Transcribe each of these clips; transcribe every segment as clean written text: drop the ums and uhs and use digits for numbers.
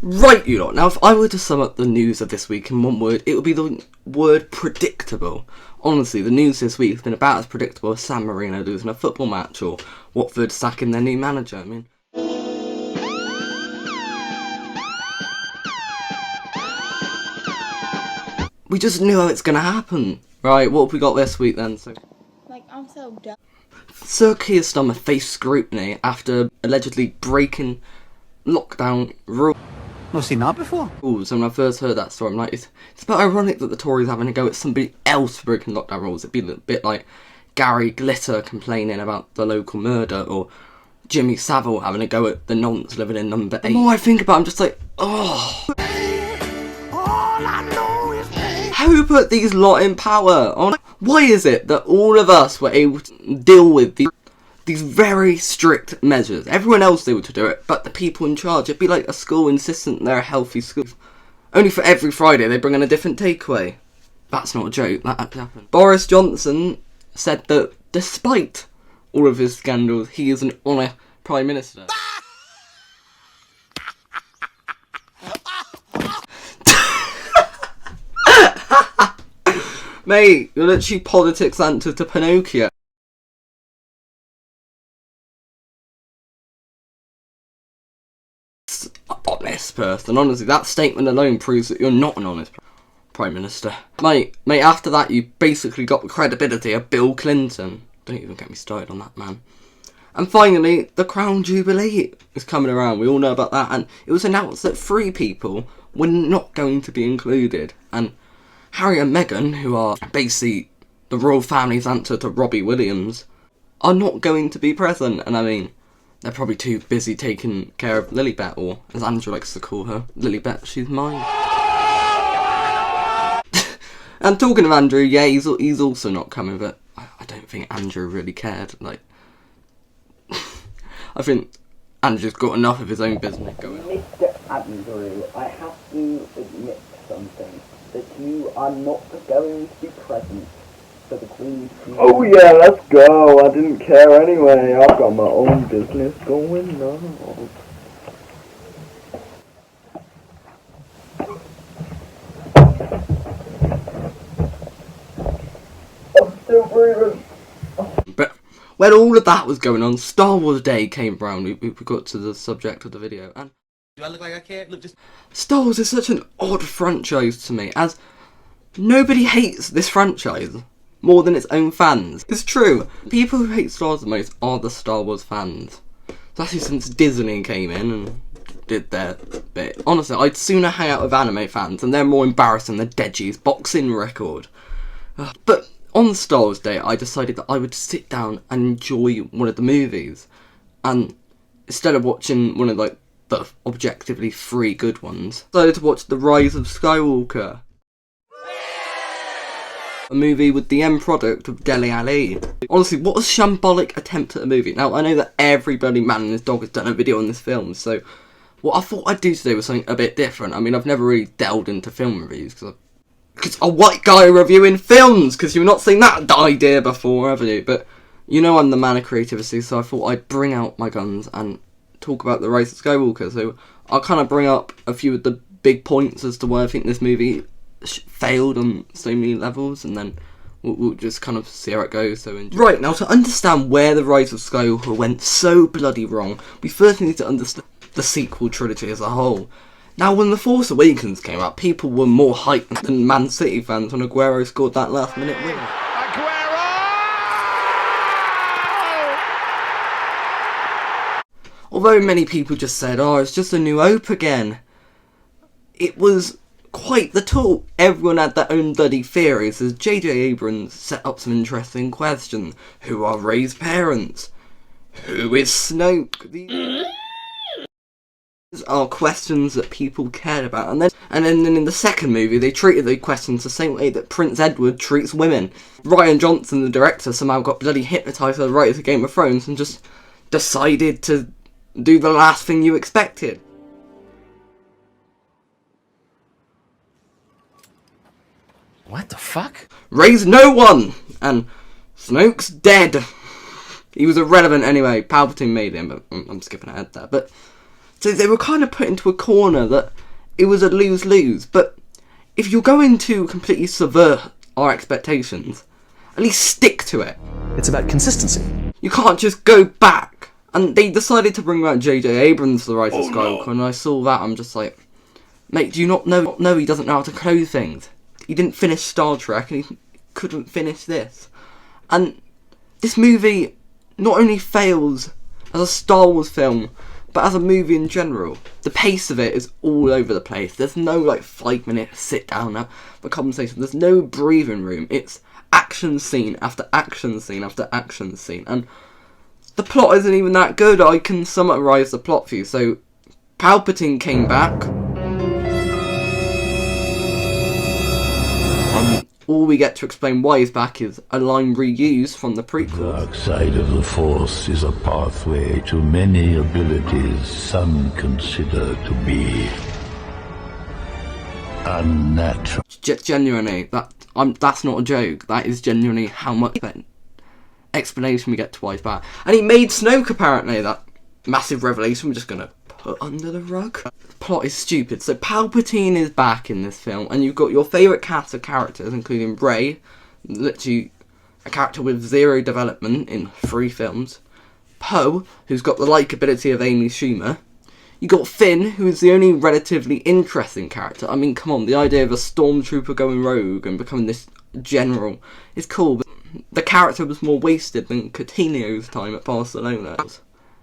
Right, you lot. Now, if I were to sum up the news of this week in one word, it would be the word predictable. Honestly, the news this week has been about as predictable as San Marino losing a football match or Watford sacking their new manager. I mean, we just knew how it's going to happen. Right, what have we got this week then? I'm so dumb. Sir Keir Starmer faced scrutiny after allegedly breaking lockdown rules. Not seen that before. And when I first heard that story, I'm like, it's a bit ironic that the Tories are having a go at somebody else for breaking lockdown rules. It'd be a bit like Gary Glitter complaining about the local murder, or Jimmy Savile having a go at the nonce living in number 8. The more I think about it, I'm just like, oh. All I know is Who put these lot in power? Why is it that all of us were able to deal with these very strict measures? Everyone else able to do it, but the people in charge. It'd be like a school insisting they're a healthy school. Only for every Friday they bring in a different takeaway. That's not a joke, that actually happened. Boris Johnson said that despite all of his scandals, he is an honour Prime Minister. Mate, you're literally politics answer to Pinocchio. Honest person. Honestly, that statement alone proves that you're not an honest Prime Minister. Mate, after that you basically got the credibility of Bill Clinton. Don't even get me started on that man. And finally, the Crown Jubilee is coming around. We all know about that. And it was announced that 3 people were not going to be included. And Harry and Meghan, who are basically the royal family's answer to Robbie Williams, are not going to be present. And I mean, they're probably too busy taking care of Lilibet, or as Andrew likes to call her, Lilibet, she's mine. And talking of Andrew, yeah, he's also not coming, but I don't think Andrew really cared. Like, I think Andrew's got enough of his own business going on. Mr. Andrew, I have to admit something, that you are not going to be present for the Queen's funeral. Oh yeah, let's go. I didn't care anyway. I've got my own business going on. I'm still breathing. But when all of that was going on, Star Wars Day came round. We got to the subject of the video, and Do I look like I care? Look, just Star Wars is such an odd franchise to me, as nobody hates this franchise more than its own fans. It's true. People who hate Star Wars the most are the Star Wars fans. Especially since Disney came in and did their bit. Honestly, I'd sooner hang out with anime fans, and they're more embarrassing than Deji's boxing record. But on Star Wars Day, I decided that I would sit down and enjoy one of the movies. And instead of watching one of the objectively 3 good ones, I decided to watch The Rise of Skywalker. A movie with the end product of Dele Alli. Honestly, what a shambolic attempt at a movie. Now, I know that everybody, man and his dog, has done a video on this film, so what I thought I'd do today was something a bit different. I mean, I've never really delved into film reviews, because a white guy reviewing films, because you've not seen that idea before, have you? But you know I'm the man of creativity, so I thought I'd bring out my guns and talk about The Rise of Skywalker. So I'll kind of bring up a few of the big points as to why I think this movie failed on so many levels, and then we'll just kind of see how it goes. So right, now to understand where The Rise of Skywalker went so bloody wrong, we first need to understand the sequel trilogy as a whole. Now, when The Force Awakens came out, people were more hyped than Man City fans when Aguero scored that last minute win. Although many people just said, oh, it's just a New Hope again, it was quite the talk. Everyone had their own bloody theories, as J.J. Abrams set up some interesting questions. Who are Rey's parents? Who is Snoke? These are questions that people cared about. And then in the second movie, they treated the questions the same way that Prince Edward treats women. Rian Johnson, the director, somehow got bloody hypnotised by the writers of Game of Thrones and just decided to do the last thing you expected. what the fuck? Rey's no one! And Snoke's dead. He was irrelevant anyway. Palpatine made him, but I'm skipping ahead there. But So they were kind of put into a corner that it was a lose-lose. But if you're going to completely subvert our expectations, at least stick to it. It's about consistency. You can't just go back. And they decided to bring back J.J. Abrams for The Rise of Skywalker, and I saw that, I'm just like, mate, do you not know? No, he doesn't know how to close things. He didn't finish Star Trek, and he couldn't finish this. And this movie not only fails as a Star Wars film, but as a movie in general. The pace of it is all over the place. There's no, like, 5-minute sit-down, have a conversation. There's no breathing room. It's action scene after action scene after action scene, and the plot isn't even that good. I can summarise the plot for you. So, Palpatine came back. All we get to explain why he's back is a line reused from the prequel. Dark side of the Force is a pathway to many abilities some consider to be unnatural. Genuinely, that's not a joke. That is genuinely how much explanation we get twice back. And he made Snoke, apparently. That massive revelation we're just gonna put under the rug. The plot is stupid. So Palpatine is back in this film, and you've got your favourite cast of characters, including Rey, literally a character with zero development in 3 films. Poe, who's got the likeability of Amy Schumer. You got Finn, who is the only relatively interesting character. I mean, come on, the idea of a stormtrooper going rogue and becoming this general is cool, but the character was more wasted than Coutinho's time at Barcelona.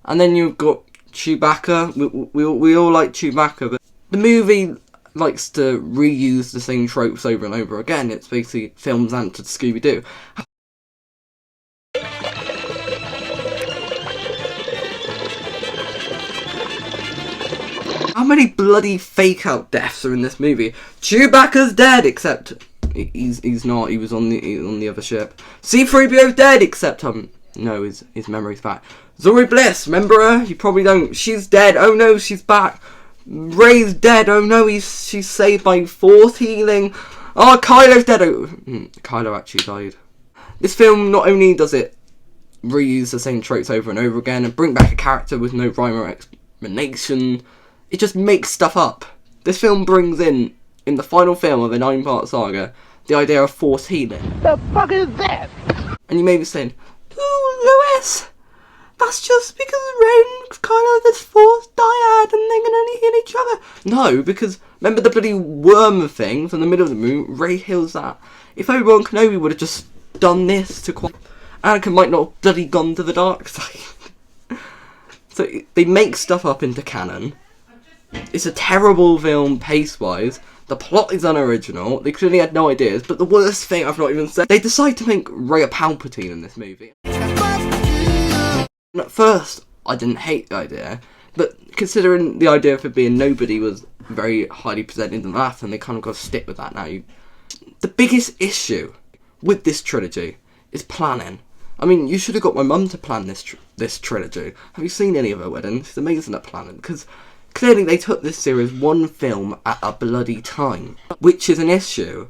And then you've got Chewbacca. We all like Chewbacca, but the movie likes to reuse the same tropes over and over again. It's basically films answer to Scooby-Doo. How many bloody fake-out deaths are in this movie? Chewbacca's dead, except he's not. He was on the other ship. C-3PO's dead, except no, his memory's back. Zori Bliss, remember her? You probably don't. She's dead. Oh no, she's back. Rey's dead. Oh no, she's saved by Force healing. Oh, Kylo's dead. Oh, Kylo actually died. This film not only does it reuse the same tropes over and over again and bring back a character with no rhyme or explanation, it just makes stuff up. This film brings in the final film of a 9-part saga, the idea of Force healing. The fuck is that? And you may be saying, "Ooh, Lewis, that's just because Ren and Kylo this Force dyad and they can only heal each other." No, because remember the bloody worm thing from the middle of the moon? Rey heals that. If Obi-Wan Kenobi would have just done this to Anakin might not have bloody gone to the dark side. So they make stuff up into canon. It's a terrible film pace-wise. The plot is unoriginal. They clearly had no ideas. But the worst thing I've not even said, they decide to make Rey a Palpatine in this movie. And at first, I didn't hate the idea. But considering the idea of it being nobody was very highly presented in that, and they kind of got to stick with that now. The biggest issue with this trilogy is planning. I mean, you should have got my mum to plan this trilogy. Have you seen any of her weddings? She's amazing at planning, because clearly they took this series one film at a bloody time, which is an issue,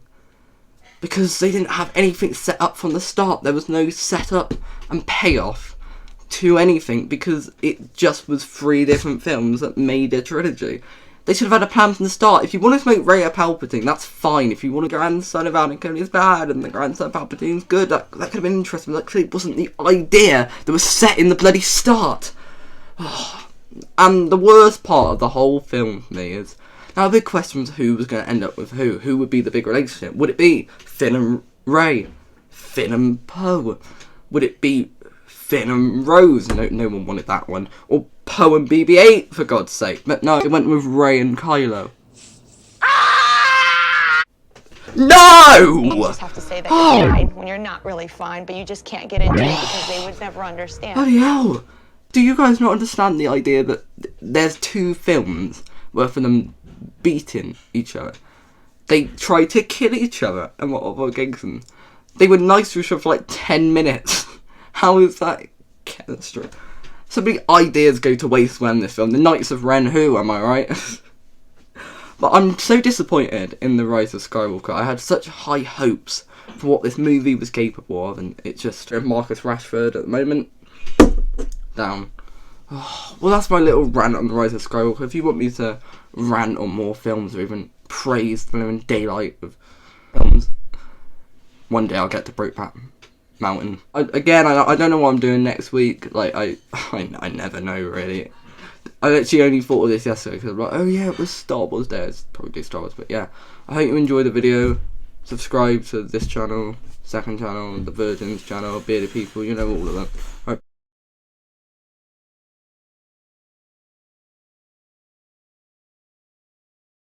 because they didn't have anything set up from the start. There was no setup and payoff to anything, because it just was 3 different films that made a trilogy. They should have had a plan from the start. If you wanted to make Rey a Palpatine, that's fine. If you want a grandson of Anakin is bad and the grandson of Palpatine's good, that could have been interesting, but that clearly wasn't the idea that was set in the bloody start. And the worst part of the whole film for me is, now the big question was who was going to end up with who. Who would be the big relationship? Would it be Finn and Rey? Finn and Poe? Would it be Finn and Rose? No one wanted that one. Or Poe and BB-8, for God's sake. But no, it went with Rey and Kylo. No! You just have to say that you're fine when you're not really fine, but you just can't get into it because they would never understand. Bloody hell! Do you guys not understand the idea that there's 2 films worth of them beating each other? They tried to kill each other and whatever Gigson. They were nice to each other for like 10 minutes. How is that chemistry? So many ideas go to waste when this film. The Knights of Ren who, am I right? But I'm so disappointed in The Rise of Skywalker. I had such high hopes for what this movie was capable of, and it's just Marcus Rashford at the moment. Down. Well, that's my little rant on the Rise of Skywalker. If you want me to rant on more films or even praise the living daylight of films, one day I'll get to Brokeback Mountain. I don't know what I'm doing next week. Like, I never know, really. I actually only thought of this yesterday because I'm like, oh yeah, it was Star Wars Day. It's probably do Star Wars, but yeah. I hope you enjoyed the video. Subscribe to this channel, second channel, the Virgins channel, Bearded People, you know, all of them. Right.